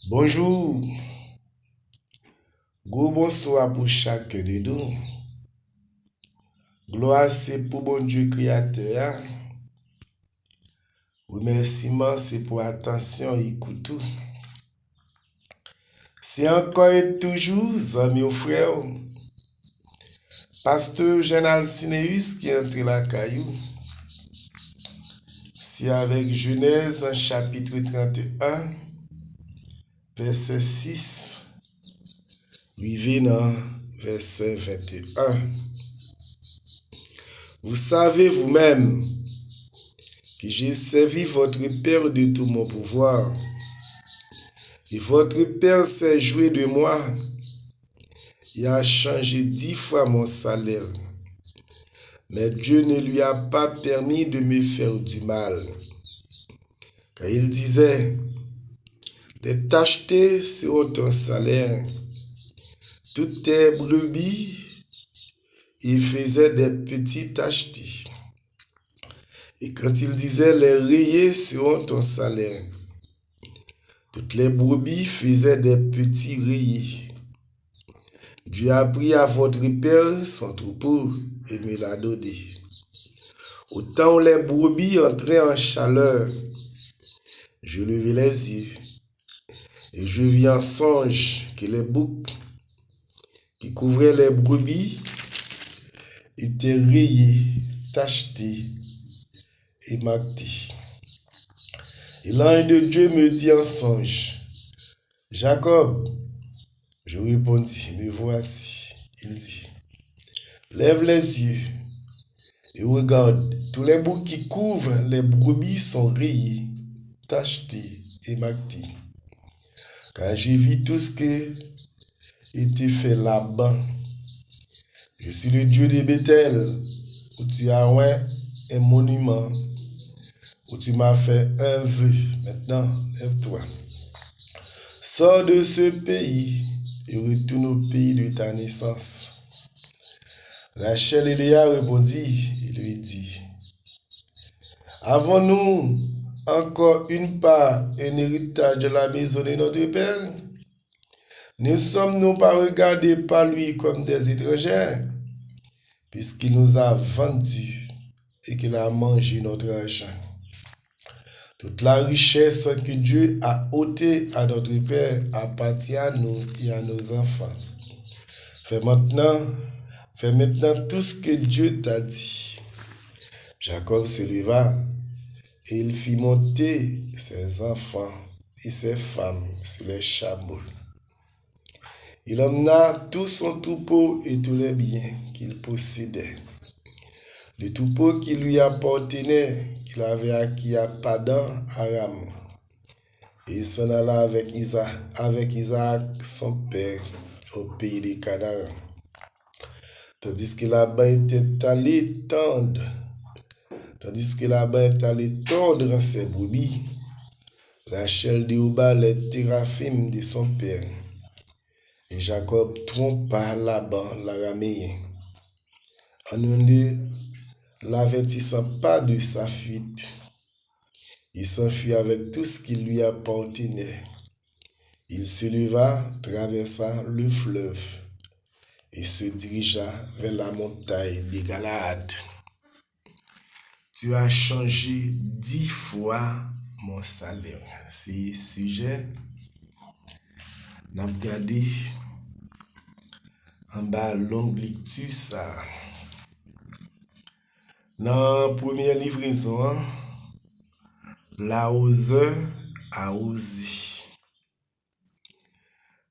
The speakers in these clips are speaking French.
Bonjour, gros bonsoir pour chacun de nous. Gloire c'est pour bon Dieu créateur. Remerciement c'est pour attention et écoute. C'est encore et toujours, amis ou frères, pasteur Jean Alcineus qui entre la caillou. C'est avec Genèse chapitre 31, verset 6, arrivé dans verset 21. Vous savez vous-même que j'ai servi votre Père de tout mon pouvoir. Et votre Père s'est joué de moi et a changé 10 fois mon salaire. Mais Dieu ne lui a pas permis de me faire du mal. Car il disait, de t'acheter sur ton salaire toutes tes brebis. Il faisait des petits achetés. Et quand il disait les rayer sur ton salaire, toutes les brebis faisaient des petits rayés. Dieu a pris à votre Père son troupeau et me l'a donné. Au temps où les brebis entraient en chaleur, je levai les yeux et je vis en songe que les boucs qui couvraient les brebis étaient rayés, tachetés et marqués. Et l'ange de Dieu me dit en songe, Jacob. Je répondis, me voici. Il dit, lève les yeux et regarde, tous les boucs qui couvrent les brebis sont rayés, tachetés et marqués. Car j'ai vu tout ce que était fait là-bas. Je suis le Dieu de Bethel, où tu as oint un monument, où tu m'as fait un vœu. Maintenant, lève-toi. Sors de ce pays et retourne au pays de ta naissance. Rachel et Léa répondit et lui dit, avons-nous encore une part, un héritage de la maison de notre Père? Ne sommes-nous pas regardés par lui comme des étrangers, puisqu'il nous a vendus et qu'il a mangé notre argent? Toute la richesse que Dieu a ôtée à notre Père appartient à nous et à nos enfants. Fais maintenant tout ce que Dieu t'a dit. Jacob se leva et il fit monter ses enfants et ses femmes sur les chameaux. Il emmena tout son troupeau et tous les biens qu'il possédait. Le troupeau qui lui appartenait, qu'il avait acquis à Padan Aram. Et il s'en alla avec Isaac, son père, au pays des Canaan. Tandis que là-bas était allé tendre ses brebis, Rachel déroba les téraphim de son père. Et Jacob trompa Laban l'araméen, en ne l'avertissant pas de sa fuite. Il s'enfuit avec tout ce qui lui appartenait. Il se leva, traversa le fleuve et se dirigea vers la montagne des Galades. Tu as changé 10 fois mon salaire. C'est sujet. N'a regardé en bas longue lecture ça. Dans la première livraison, l'arroseur a osé.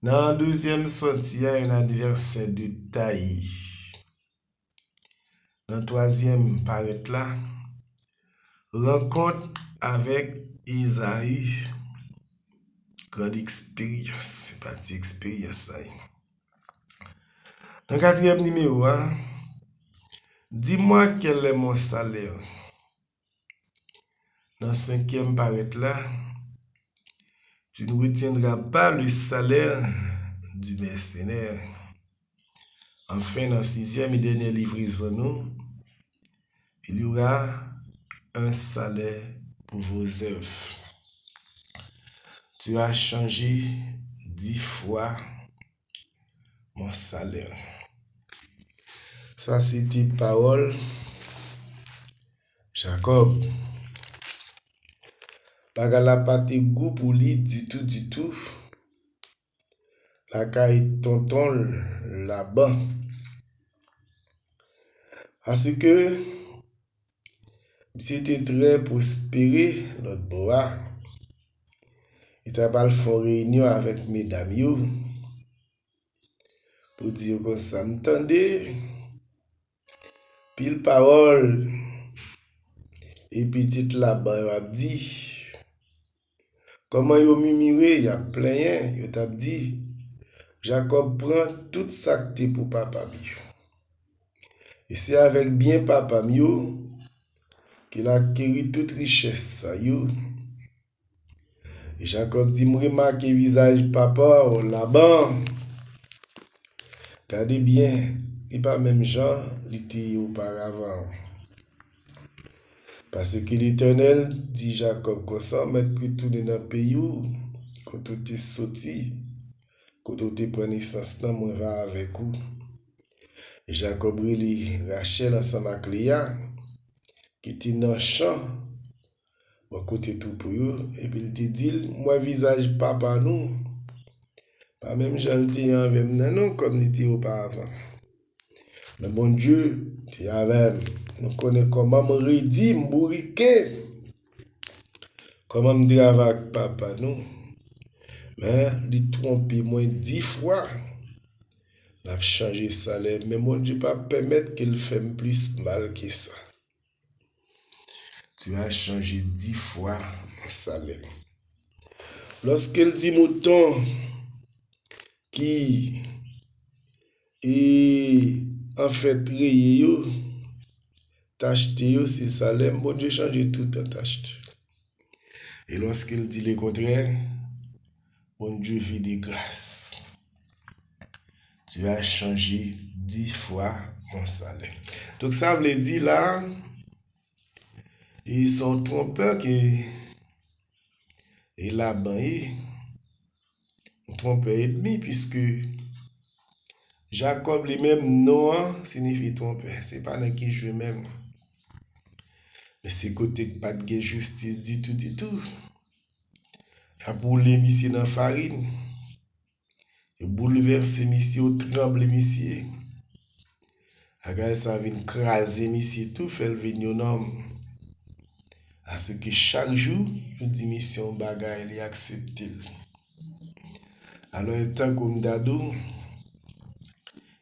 Dans la deuxième sortie, il y a un adversaire de taille. Dans la troisième paraît là, rencontre avec Isaïe. Grande expérience, c'est parti expérience. Dans le quatrième numéro, dis-moi quel est mon salaire. Dans le cinquième paraît là, tu ne retiendras pas le salaire du mercenaire. Enfin, dans la sixième et dernière livraison, il y aura un salaire pour vos œuvres. Tu as changé 10 fois mon salaire. Ça, c'était parole Jacob. Pas la partie goût pour lui du tout. La caille tonton là-bas. Parce que c'était très prospéré, notre bois. Il t'a pas fait réunion avec mesdames yo pour dire que ça m'entendait. Pile parole. Et petite là-bas, il a dit. Comment yo mimire, y a plein, yo t'a dit. Jacob prend tout ça que t'es pour papa bio. Et c'est avec bien papa mio qu'il a acquis toute richesse ça yo. Et Jacob dit, moi remarque visage papa là-bas. Regardez bien, il pas même genre l'était auparavant. Parce que l'Éternel dit Jacob comme ça, mettre retourner dans le pays où quand tu es sorti, quand tu prends naissance, moi va avec vous. Et Jacob relit Rachel ensemble avec Léa, qui était dans le champ, bon côté tout pour eux, et puis il te dit, moi visage papa nous, pas même j'en étais avec nous comme il était auparavant. Mais bon Dieu, tu avec nous connaissons comment me redit, me bourriquer, comment me travailler avec papa nous. Mais il trompe moins 10 fois. Il a changé salaire, mais mon Dieu pas permettre qu'il fasse plus mal que ça. Tu as changé 10 fois mon salaire. Lorsqu'il dit mouton qui est en fait rayé, t'acheter c'est salaire, mon Dieu change tout en t'acheter. Et lorsqu'il dit le contraire, mon Dieu fait des grâces. Tu as changé 10 fois mon salaire. Donc ça veut dire là, ils sont trompeurs que et là-bas, trompeur et demi, puisque Jacob lui-même non signifie trompeur. C'est pas dans qui joue même. Mais c'est côté pas de justice du tout. Il a boulé monsieur dans la farine. Il a bouleversé monsieur au tremble monsieur. Agay ça vient craser monsieur tout fait venir un homme. À ce que chaque jour, il dit mission bagaille il accepte. Alors étant comme dadou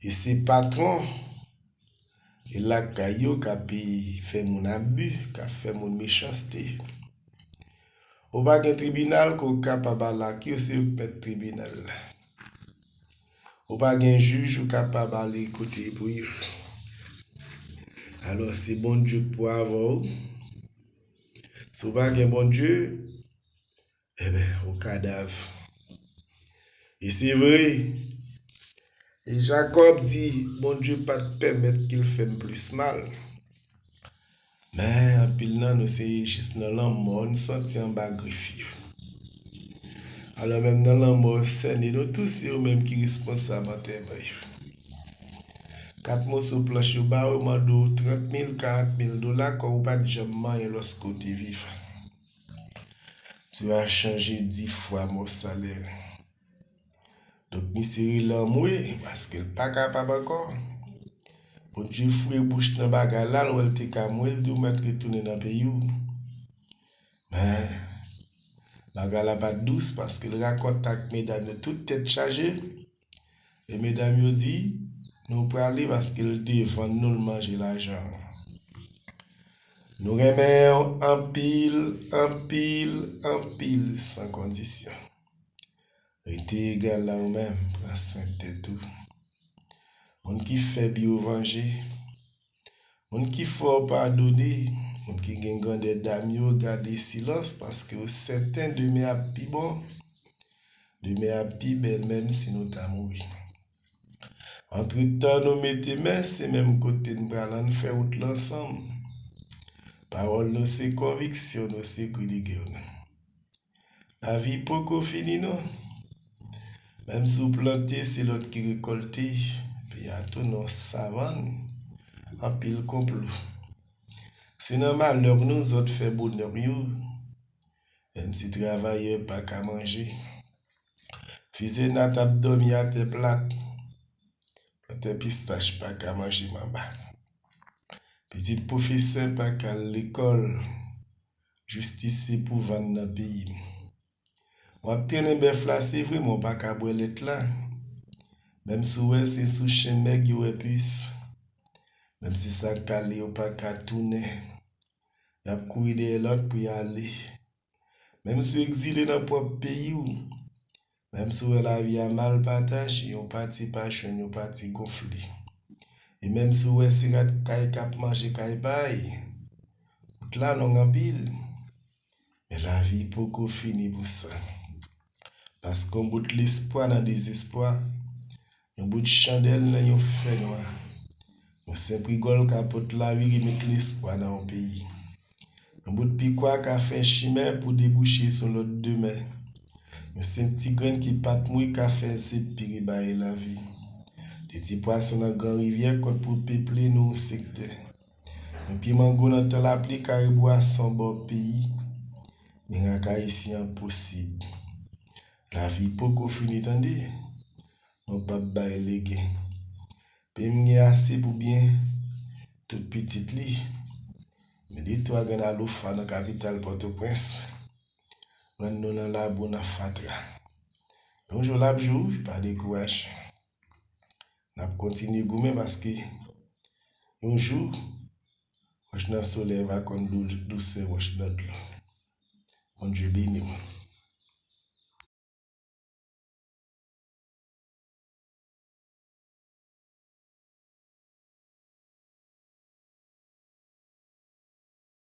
et ses patrons et la caillou qui fait mon abus, qui fait mon méchanceté. Ou pas un tribunal qu'on capable là qui c'est le tribunal. Ou pas un juge ou capable aller écouter pour eux. Alors c'est bon Dieu pour avoir. Si ou pas un bon Dieu, eh bien au cadavre. Et c'est vrai. Et Jacob dit, bon Dieu pas te permettre qu'il fasse plus mal. Mais en pile nan nous c'est juste dans l'amour, nous sorti en bas griffif. Alors même dans l'amour, c'est nous tous c'est eux-mêmes qui responsables en termes. 4 mois sur planche, ou ba ou mando 30 000, 40 000 dollars, quand ou pas de jamman et lorsque tu es vivant. Tu as changé 10 fois mon salaire. Donc, monsieur l'amour, parce qu'il n'est pas capable encore. Bon Dieu, fouille bouche dans bagarre là, ou elle te camoué, il doit mettre retourner dans le pays. Mais, bagarre là pas douce parce qu'il raconte avec mesdames de toute tête chargée. Et mesdames lui dit, nous pouvons aller parce qu'il défend nous le manger l'argent. Nous remettons en pile, sans condition. Restez égal là ou même, prends soin de tout. On qui fait bien venger, on qui faut pardonner, on qui gagne grande dame, garder silence parce que certains de mes apis bon, de mes apis belle même si nous t'as mouru. Entre temps, nous mettons mains, c'est même côté de nous faire out l'ensemble. Parole, c'est conviction, c'est que les guerres. La vie poko fini non. Même si vous plantez, c'est l'autre qui récolte. Puis à tout nos savane, en pile complot. C'est normal, nous autres fait bonheur, même si travailleur pas qu'à manger. Fils nat ap dormi à tes plates. Tes pistaches pas qu'à manger mamba. Petit professeur pas qu'à l'école. Juste ici pour vendre dans le pays. Moi, obtenir bœuf là, c'est vraiment pas qu'à boire là. Même si c'est sous chaîne nèg yo puce. Même si ça calé ou pas qu'à tourner. Y a courir de l'autre pour y aller. Même si exilé dans propre pays ou. Même si la vie a mal partagé, yon parti passion, yon parti gonflé. Et même si c'est kay kap manger kay bay, tout là non en pile. Mais la vie poko fini pour ça. Parce qu'on bout l'espoir dans le désespoir, on bout de chandelle dans yon feu noir. On sempre gol capote la vie qui met l'espoir dans le pays. On bout de piquois qui a fait chimère pour déboucher sur l'autre demain. Mais c'est un petit grain qui pat mouille qui a fait c'est pire bailler la vie. Des petits poissons dans la grande rivière pour peupler nos secteurs. Et puis mango dans la pluie caribou à son bon pays. Mais en ici impossible. La vie poko fini tandis. Non pas bailler les gains. Puis m'y assez pour bien toute petite li. Mais dis-toi que dans l'offre dans la capitale Port-au-Prince. On nous dans la bonne fatra. Donc je l'ai joué, pas de courage. On continue goumer parce que un jour, je suis dans le soleil, va comme douceur, je suis dans l'eau. Bon Dieu béni.